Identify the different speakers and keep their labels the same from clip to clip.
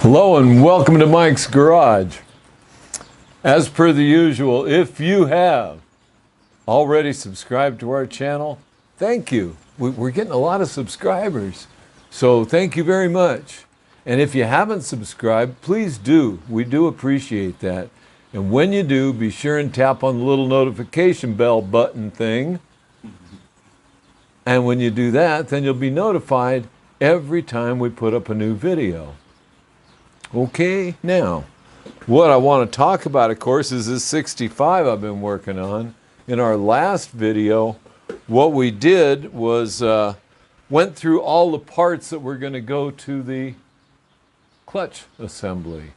Speaker 1: Hello and welcome to Mike's Garage. As per the usual, if you have already subscribed to our channel, thank you. We're getting a lot of subscribers, so thank you very much. And if you haven't subscribed, please do. We do appreciate that. And when you do, be sure and tap on the little notification bell button thing. And when you do that, then you'll be notified every time we put up a new video. Okay, now, what I want to talk about, of course, is this 65 I've been working on. In our last video, what we did was went through all the parts that were going to go to the clutch assembly,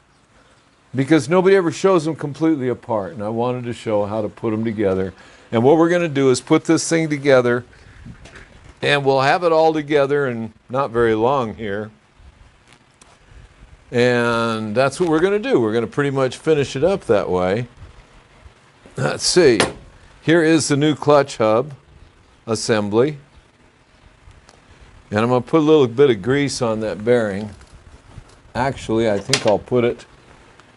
Speaker 1: because nobody ever shows them completely apart, and I wanted to show how to put them together. And what we're going to do is put this thing together, and we'll have it all together in not very long here. And that's what we're going to do. We're going to pretty much finish it up that way. Let's see. Here is the new clutch hub assembly. And I'm going to put a little bit of grease on that bearing. Actually, I think I'll put it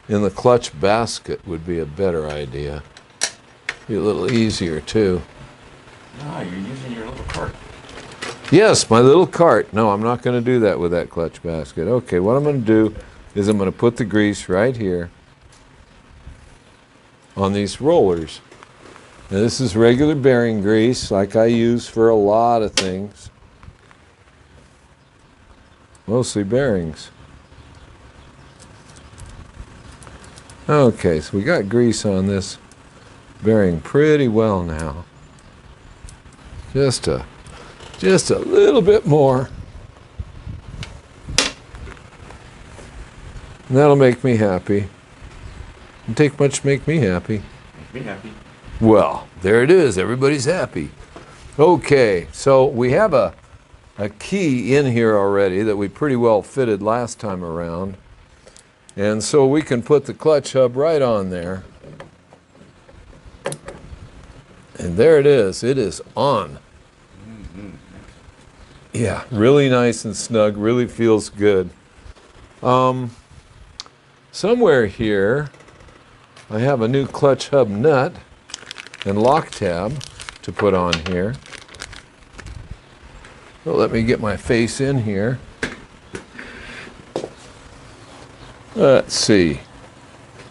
Speaker 1: in the clutch basket would be a better idea. Be a little easier too.
Speaker 2: Ah, you're using your little cart.
Speaker 1: Yes, my little cart. No, I'm not going to do that with that clutch basket. Okay, what I'm going to do is I'm going to put the grease right here on these rollers. Now, this is regular bearing grease like I use for a lot of things. Mostly bearings. Okay, so we got grease on this bearing pretty well now. Just a little bit more. And that'll make me happy. It'll take much to make me happy.
Speaker 2: Make me happy.
Speaker 1: Well, there it is. Everybody's happy. Okay, so we have a key in here already that we pretty well fitted last time around. And so we can put the clutch hub right on there. And there it is. It is on. Yeah, really nice and snug, really feels good. Somewhere here, I have a new clutch hub nut and lock tab to put on here. So let me get my face in here. Let's see.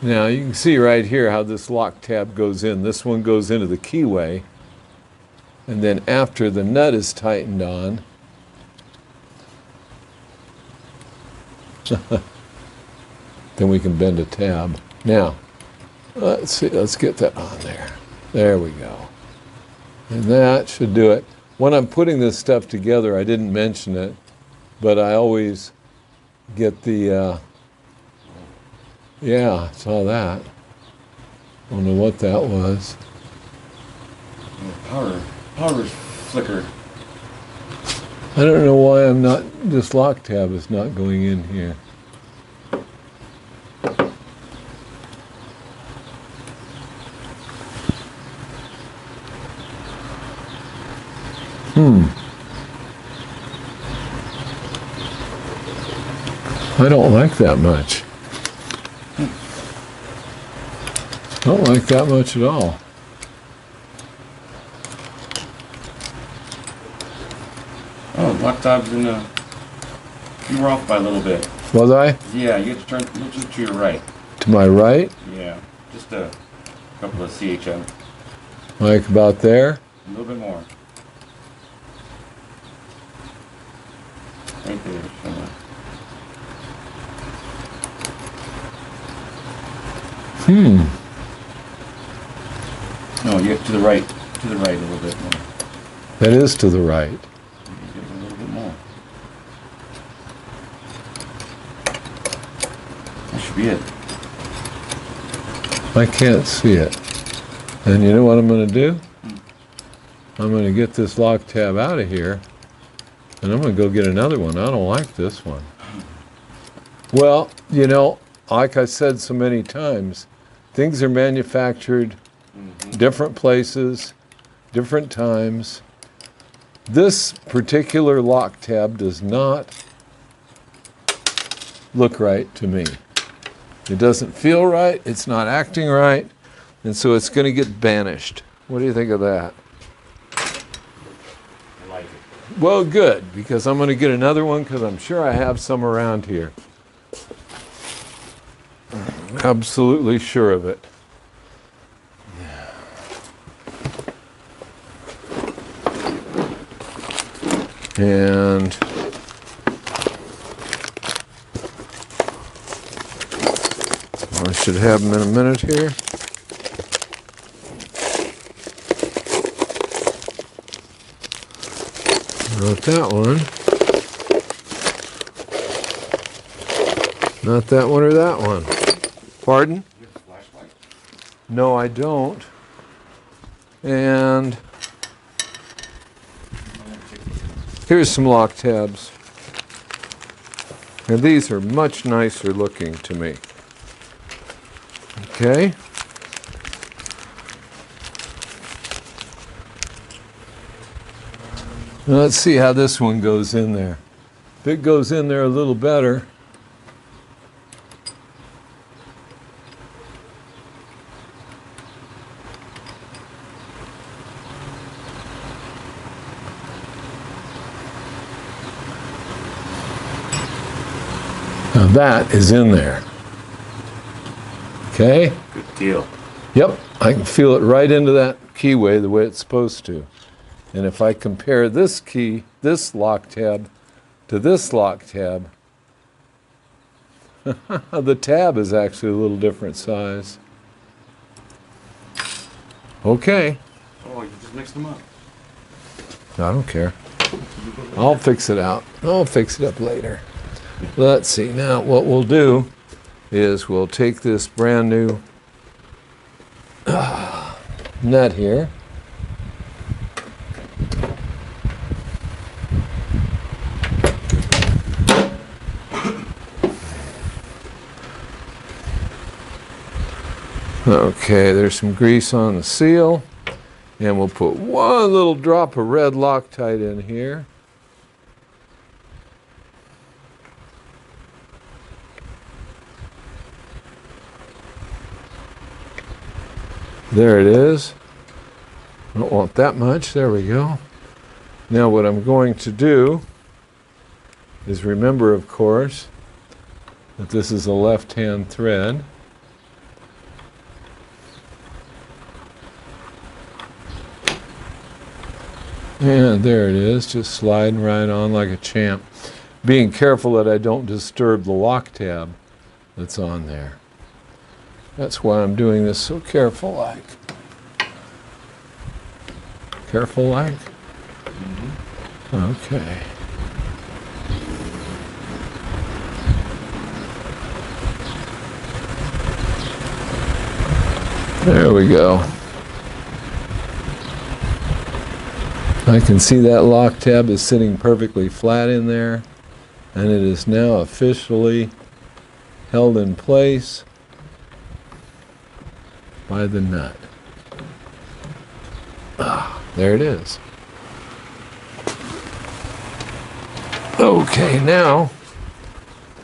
Speaker 1: Now you can see right here how this lock tab goes in. This one goes into the keyway. And then after the nut is tightened on, then we can bend a tab. Now, let's see, let's get that on there. There we go. And that should do it. When I'm putting this stuff together, I didn't mention it, but I always get the, yeah, I saw that. I don't know what that was.
Speaker 2: Power flicker.
Speaker 1: I don't know why this lock tab is not going in here. I don't like that much. I don't like that much at all.
Speaker 2: Oh, lock tab's in the... You were off by a little bit.
Speaker 1: Was I?
Speaker 2: Yeah, you have to turn a little to your right.
Speaker 1: To my right?
Speaker 2: Yeah, just a couple of CHM.
Speaker 1: Like about there?
Speaker 2: A little bit more. Right there, somewhere. No, you have to the right a little bit more.
Speaker 1: That is to the right.
Speaker 2: You give it a little bit more. That should be it.
Speaker 1: I can't see it. And you know what I'm going to do? I'm going to get this lock tab out of here, and I'm going to go get another one. I don't like this one. Well, you know, like I said so many times, things are manufactured different places, different times. This particular lock tab does not look right to me. It doesn't feel right, it's not acting right, and so it's going to get banished. What do you think of that?
Speaker 2: I like it.
Speaker 1: Well, good, because I'm going to get another one because I'm sure I have some around here. Absolutely sure of it. And I should have them in a minute here. Not that one. Not that one or that one. Pardon?
Speaker 2: You have a flashlight?
Speaker 1: No, I don't. And here's some lock tabs. And these are much nicer looking to me. Okay. Now let's see how this one goes in there. If it goes in there a little better. Now that is in there. Okay?
Speaker 2: Good deal.
Speaker 1: Yep, I can feel it right into that keyway the way it's supposed to. And if I compare this key, this lock tab, to this lock tab, the tab is actually a little different size. Okay,
Speaker 2: Oh, you just mixed them up.
Speaker 1: I don't care. I'll fix it out. I'll fix it up later. Let's see, now what we'll do is we'll take this brand new nut here. Okay, there's some grease on the seal, and we'll put one little drop of red Loctite in here. There it is. I don't want that much. There we go. Now what I'm going to do is remember, of course, that this is a left-hand thread. And there it is, just sliding right on like a champ. Being careful that I don't disturb the lock tab that's on there. That's why I'm doing this so careful like. Careful like? Okay. There we go. I can see that lock tab is sitting perfectly flat in there, and it is now officially held in place by the nut. Ah, there it is. Okay, now,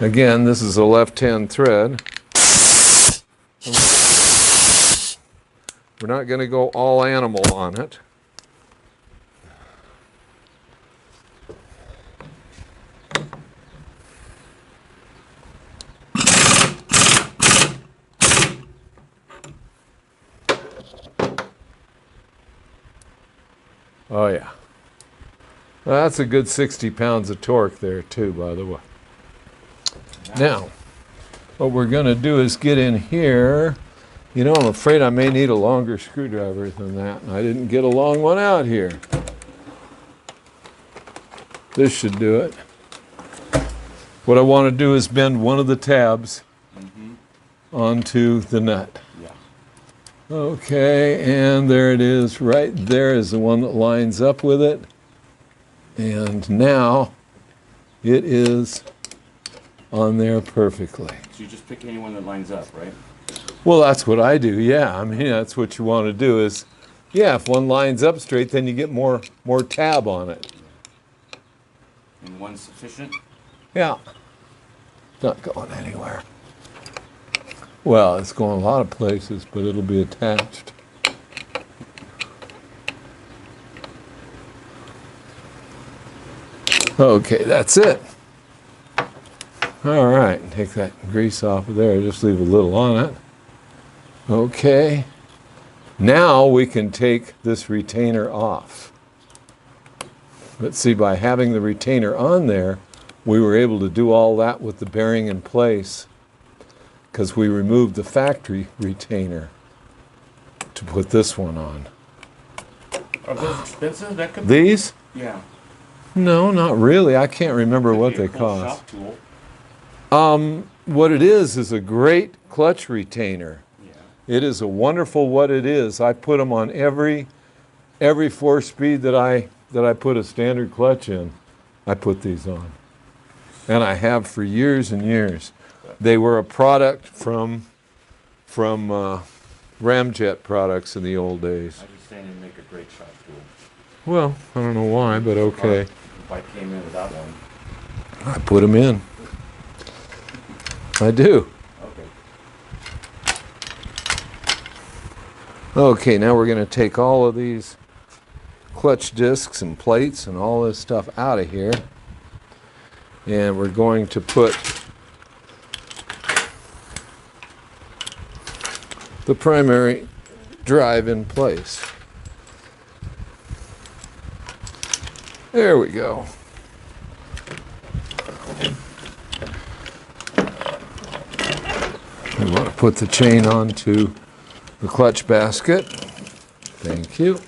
Speaker 1: again, this is a left-hand thread. We're not going to go all animal on it. Oh yeah. Well, that's a good 60 pounds of torque there too, by the way. Now, what we're going to do is get in here. You know, I'm afraid I may need a longer screwdriver than that, and I didn't get a long one out here. This should do it. What I want to do is bend one of the tabs onto the nut. Okay, and there it is. Right there is the one that lines up with it. And now it is on there perfectly.
Speaker 2: So you just pick anyone that lines up, right?
Speaker 1: Well, that's what I do, yeah. I mean, that's what you want to do is, yeah, if one lines up straight, then you get more tab on it.
Speaker 2: And one's sufficient?
Speaker 1: Yeah. Not going anywhere. Well, it's going a lot of places, but it'll be attached. Okay, that's it. All right, take that grease off of there. Just leave a little on it. Okay. Now we can take this retainer off. Let's see, by having the retainer on there, we were able to do all that with the bearing in place because we removed the factory retainer to put this one on.
Speaker 2: Are those expensive? That could be.
Speaker 1: These?
Speaker 2: Yeah.
Speaker 1: No, not really. I can't remember what they
Speaker 2: Cool
Speaker 1: cost.
Speaker 2: shop tool.
Speaker 1: What it is a great clutch retainer.
Speaker 2: Yeah.
Speaker 1: It is a wonderful what it is. I put them on every 4-speed that I put a standard clutch in. I put these on. And I have for years and years. They were a product from Ramjet products in the old days.
Speaker 2: I just saying they make a great shop tool.
Speaker 1: Well, I don't know why, but okay.
Speaker 2: If I came in without one.
Speaker 1: I put them in. I do.
Speaker 2: Okay.
Speaker 1: Okay, now we're going to take all of these clutch discs and plates and all this stuff out of here. And we're going to put the primary drive in place. There we go. We want to put the chain onto the clutch basket. Thank you.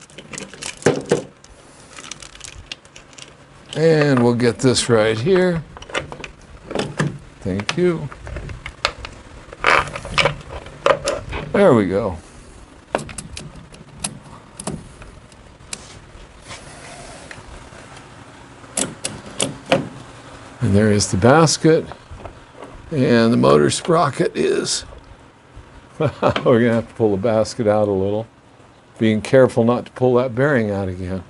Speaker 1: And we'll get this right here. Thank you. There we go. And there is the basket. And the motor sprocket is, we're going to have to pull the basket out a little. Being careful not to pull that bearing out again.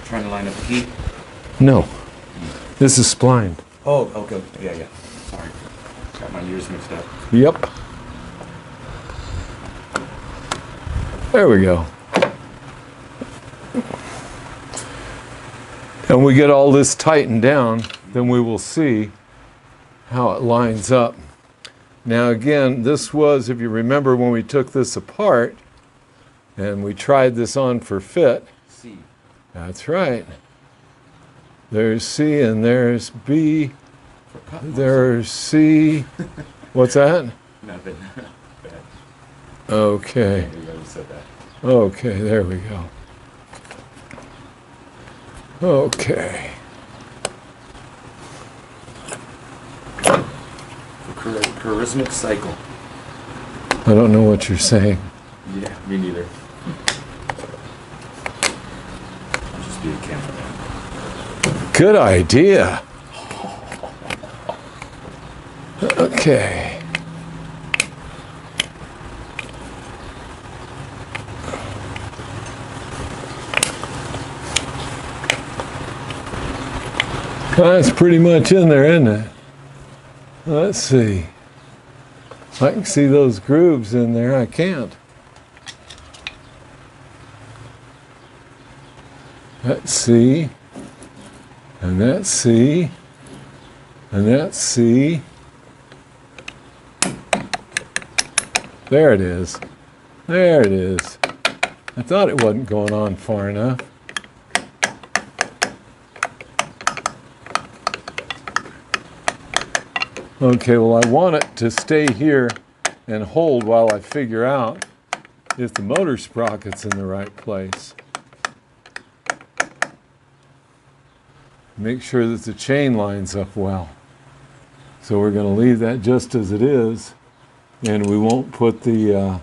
Speaker 2: Trying to line up the key.
Speaker 1: No, this is splined.
Speaker 2: Oh, okay. Yeah. Sorry. Got my ears mixed up.
Speaker 1: Yep. There we go. And we get all this tightened down, then we will see how it lines up. Now again, this was, if you remember when we took this apart and we tried this on for fit.
Speaker 2: C.
Speaker 1: That's right. There's C and there's B. There's C. What's that?
Speaker 2: Nothing. Bad.
Speaker 1: Okay.
Speaker 2: You already said that.
Speaker 1: Okay, there we go. Okay.
Speaker 2: Charismatic cycle.
Speaker 1: I don't know what you're saying.
Speaker 2: Yeah, me neither. I'll just be a cameraman.
Speaker 1: Good idea. Okay. That's pretty much in there, isn't it? Let's see. I can see those grooves in there. I can't. That's C. And that's C. And that's C. There it is. There it is. I thought it wasn't going on far enough. Okay, well I want it to stay here and hold while I figure out if the motor sprocket's in the right place. Make sure that the chain lines up well. So we're going to leave that just as it is, and we won't put the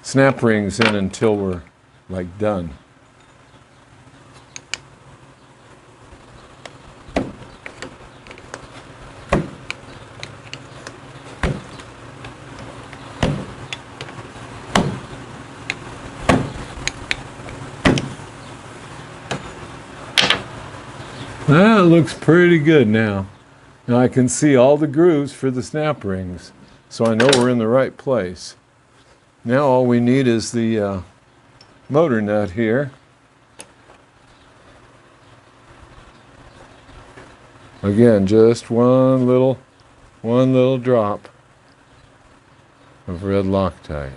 Speaker 1: snap rings in until we're like done. That looks pretty good now. Now I can see all the grooves for the snap rings, so I know we're in the right place. Now all we need is the motor nut here. Again, just one little drop of red Loctite.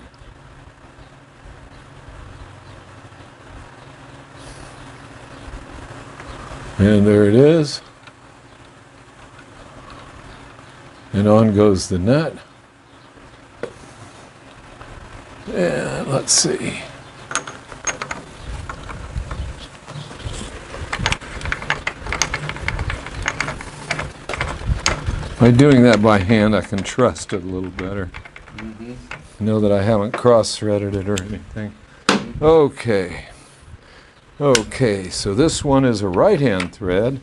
Speaker 1: And there it is. And on goes the nut. And let's see. By doing that by hand, I can trust it a little better. Know that I haven't cross-threaded it or anything. Okay. Okay, so this one is a right-hand thread.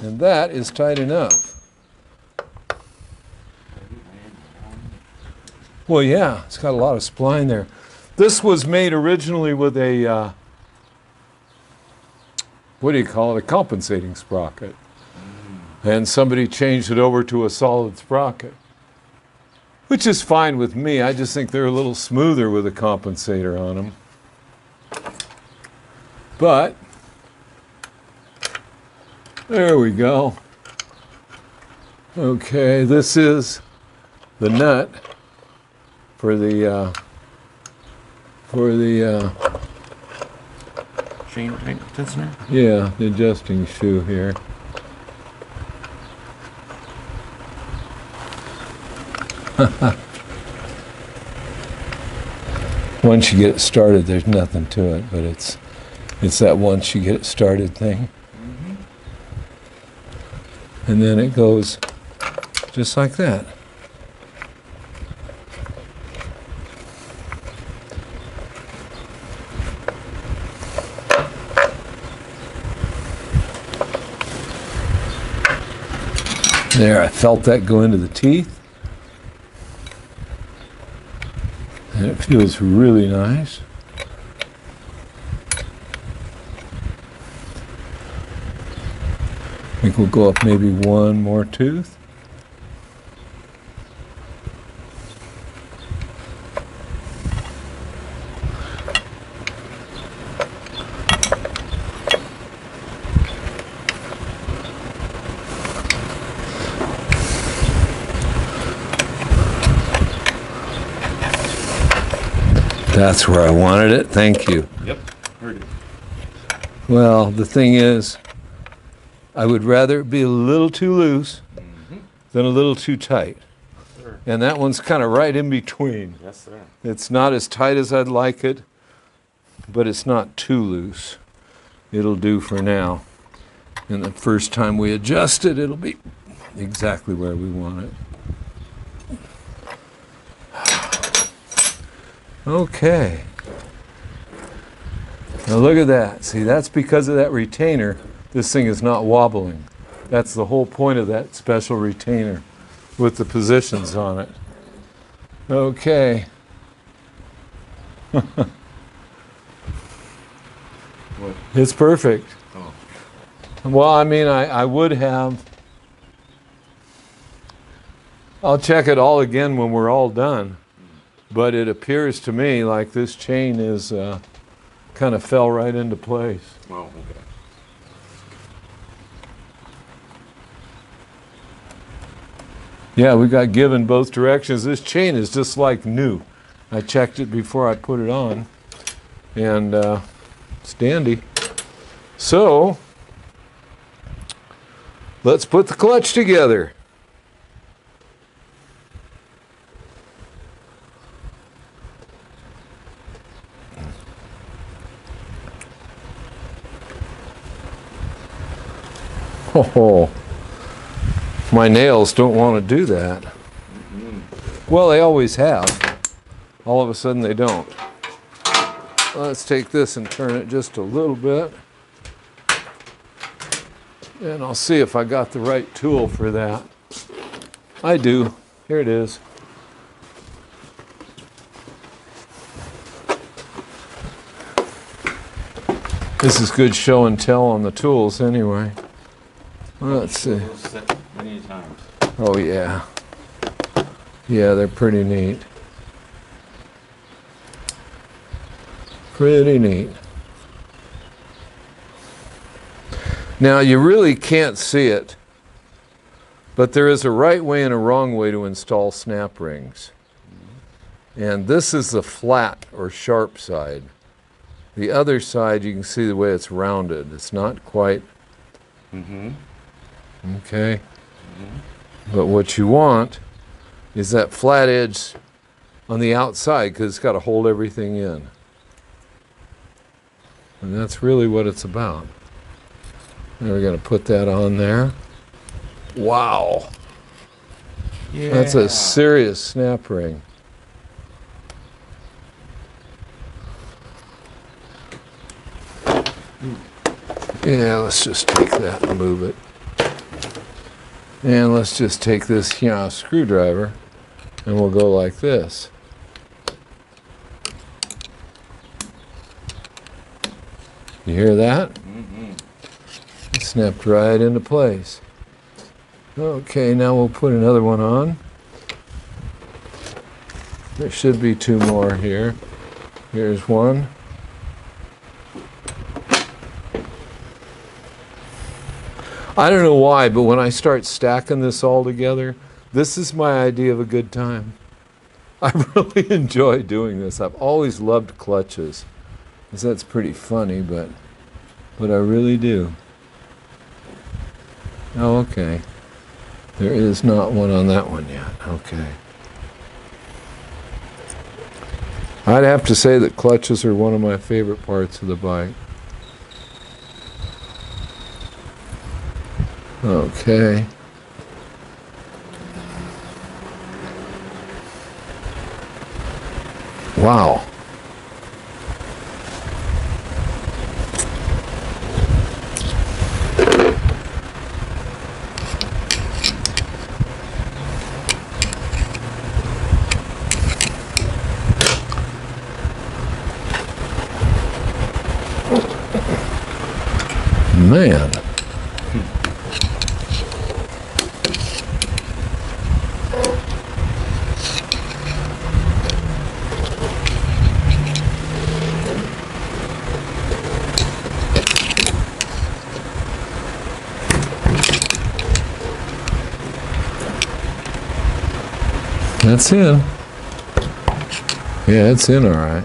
Speaker 1: And that is tight enough. Well, yeah, it's got a lot of spline there. This was made originally with a, what do you call it, a compensating sprocket. And somebody changed it over to a solid sprocket, which is fine with me. I just think they're a little smoother with a compensator on them. But, there we go. Okay, this is the nut for the
Speaker 2: Chain tensioner?
Speaker 1: yeah, the adjusting shoe here. Once you get it started, there's nothing to it, but it's that once you get it started thing. And then it goes just like that. There, I felt that go into the teeth. And it feels really nice. I think we'll go up maybe one more tooth. That's where I wanted it. Thank you.
Speaker 2: Yep. Heard it.
Speaker 1: Well, the thing is, I would rather it be a little too loose than a little too tight.
Speaker 2: Sure.
Speaker 1: And that one's kind of right in between.
Speaker 2: Yes, sir.
Speaker 1: It's not as tight as I'd like it, but it's not too loose. It'll do for now. And the first time we adjust it, it'll be exactly where we want it. Okay. Now look at that. See, that's because of that retainer. This thing is not wobbling. That's the whole point of that special retainer with the positions on it. Okay.
Speaker 2: What?
Speaker 1: It's perfect.
Speaker 2: Oh.
Speaker 1: Well, I mean, I would have. I'll check it all again when we're all done. But it appears to me like this chain is kind of fell right into place.
Speaker 2: Oh, okay.
Speaker 1: Yeah, we got given both directions. This chain is just like new. I checked it before I put it on, and it's dandy. So, let's put the clutch together. Oh, my nails don't want to do that. Well, they always have. All of a sudden they don't. Let's take this and turn it just a little bit. And I'll see if I got the right tool for that. I do. Here it is. This is good show and tell on the tools anyway. Let's see.
Speaker 2: Many times.
Speaker 1: Oh yeah. Yeah, they're pretty neat. Pretty neat. Now you really can't see it, but there is a right way and a wrong way to install snap rings. And this is the flat or sharp side. The other side, you can see the way it's rounded. It's not quite. Okay. But what you want is that flat edge on the outside, because it's got to hold everything in. And that's really what it's about. And we're going to put that on there. Wow.
Speaker 2: Yeah.
Speaker 1: That's a serious snap ring. Yeah, let's just take that and move it. And let's just take this screwdriver and we'll go like this. You hear that? It snapped right into place. Okay, now we'll put another one on. There should be two more here. Here's one. I don't know why, but when I start stacking this all together, this is my idea of a good time. I really enjoy doing this. I've always loved clutches. That's pretty funny, but I really do. Oh, okay. There is not one on that one yet. Okay. I'd have to say that clutches are one of my favorite parts of the bike. Okay. Wow. Man. That's in. Yeah, it's in all right.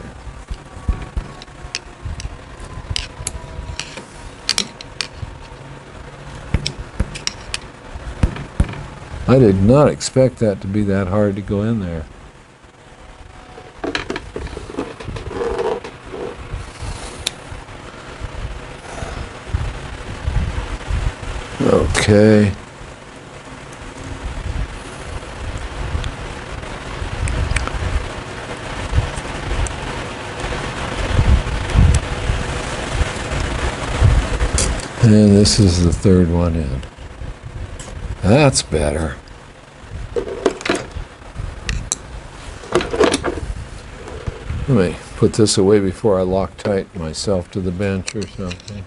Speaker 1: I did not expect that to be that hard to go in there. Okay. And this is the third one in. That's better. Let me put this away before I Loctite myself to the bench or something.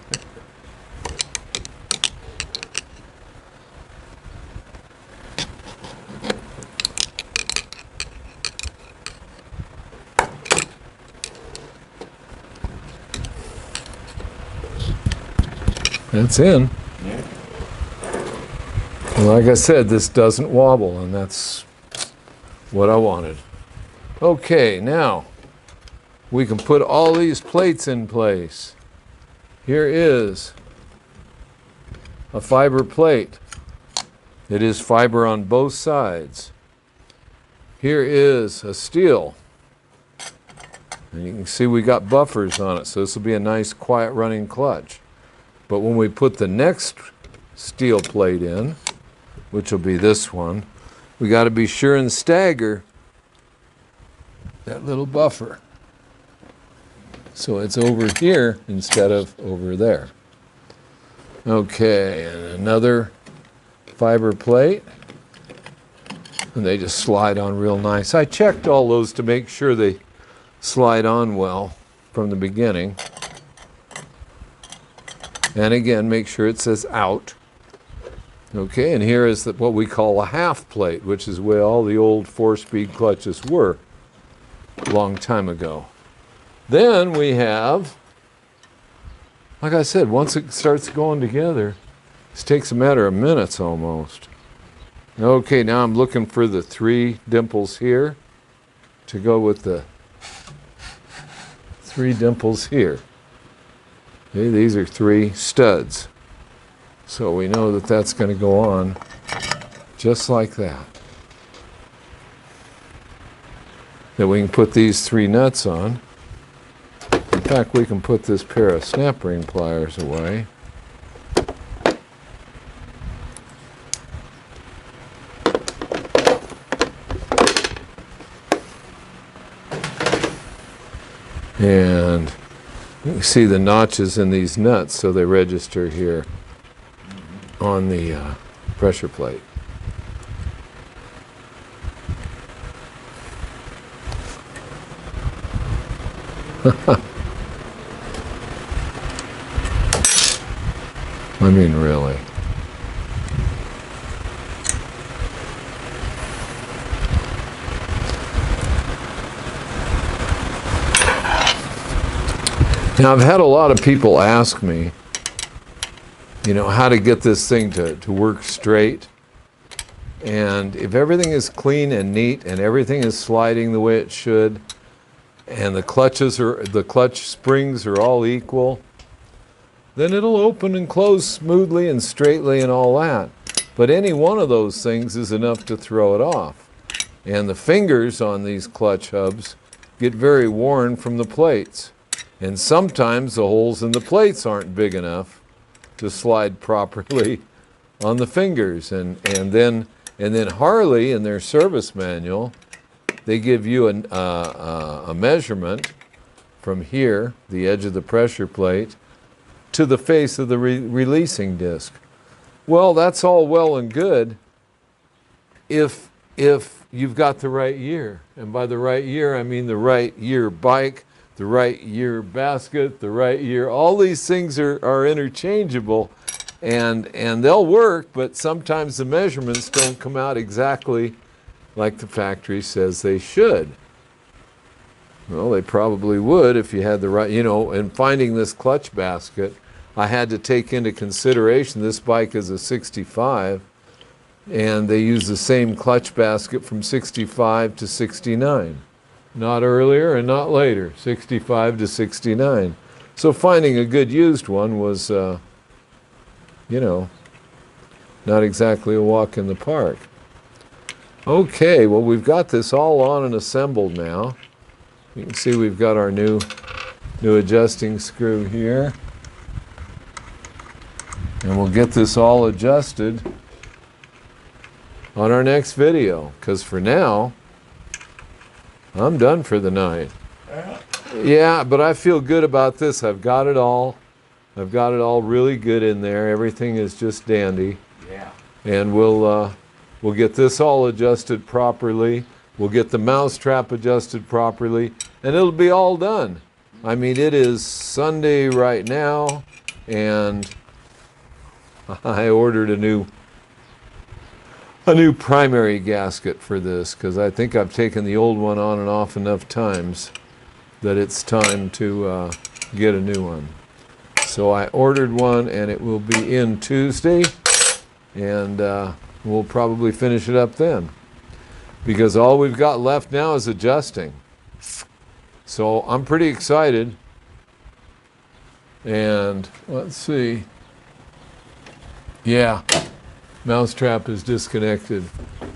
Speaker 1: That's in.
Speaker 2: Yeah.
Speaker 1: Like I said, this doesn't wobble, and that's what I wanted. Okay, now we can put all these plates in place. Here is a fiber plate. It is fiber on both sides. Here is a steel. And you can see we got buffers on it, so this will be a nice quiet running clutch. But when we put the next steel plate in, which will be this one, we got to be sure and stagger that little buffer. So it's over here instead of over there. Okay, and another fiber plate. And they just slide on real nice. I checked all those to make sure they slide on well from the beginning. And again, make sure it says out. Okay, and here is what we call a half plate, which is where all the old 4-speed clutches were a long time ago. Then we have, like I said, once it starts going together, this takes a matter of minutes almost. Okay, now I'm looking for the 3 dimples here to go with the 3 dimples here. Okay, these are 3 studs. So we know that that's going to go on just like that. Then we can put these 3 nuts on. In fact, we can put this pair of snap ring pliers away. And you can see the notches in these nuts, so they register here on the pressure plate. I mean, really. Now, I've had a lot of people ask me, you know, how to get this thing to work straight. And if everything is clean and neat and everything is sliding the way it should, and the clutch springs are all equal, then it'll open and close smoothly and straightly and all that. But any one of those things is enough to throw it off. And the fingers on these clutch hubs get very worn from the plates. And sometimes the holes in the plates aren't big enough to slide properly on the fingers. And then Harley, in their service manual, they give you a measurement from here, the edge of the pressure plate, to the face of the releasing disc. Well, that's all well and good if you've got the right year. And by the right year, I mean the right year bike, the right year basket, the right year. All these things are interchangeable, and they'll work, but sometimes the measurements don't come out exactly like the factory says they should. Well, they probably would if you had the right, you know, in finding this clutch basket, I had to take into consideration this bike is a 65, and they use the same clutch basket from 65 to 69. Not earlier and not later, 65 to 69. So finding a good used one was, you know, not exactly a walk in the park. Okay, well, we've got this all on and assembled now. You can see we've got our new adjusting screw here. And we'll get this all adjusted on our next video, because for now, I'm done for the night. Yeah, but I feel good about this. I've got it all. I've got it all really good in there. Everything is just dandy.
Speaker 2: Yeah.
Speaker 1: And we'll get this all adjusted properly. We'll get the mousetrap adjusted properly, and it'll be all done. I mean, it is Sunday right now, and I ordered a new primary gasket for this, because I think I've taken the old one on and off enough times that it's time to get a new one. So I ordered one, and it will be in Tuesday, and we'll probably finish it up then, because all we've got left now is adjusting. So I'm pretty excited. And let's see. Yeah. Mousetrap is disconnected,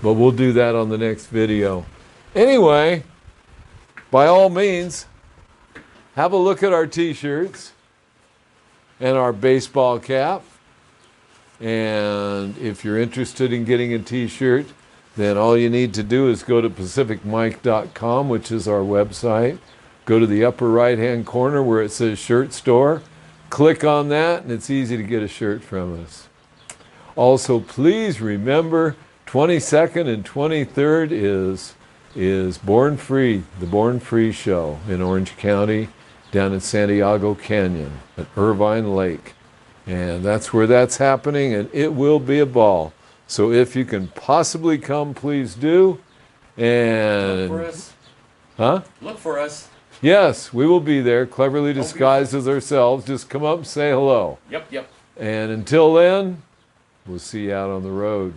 Speaker 1: but we'll do that on the next video. Anyway, by all means, have a look at our t-shirts and our baseball cap. And if you're interested in getting a t-shirt, then all you need to do is go to pacificmike.com, which is our website. Go to the upper right-hand corner where it says Shirt Store. Click on that, and it's easy to get a shirt from us. Also, please remember, 22nd and 23rd is Born Free, the Born Free show in Orange County, down in Santiago Canyon at Irvine Lake. And that's where that's happening, and it will be a ball. So if you can possibly come, please do. And
Speaker 2: Look for us.
Speaker 1: huh?
Speaker 2: Look for us.
Speaker 1: Yes, we will be there, cleverly disguised as ourselves. Just come up and say hello.
Speaker 2: Yep, yep.
Speaker 1: And until then, we'll see you out on the road.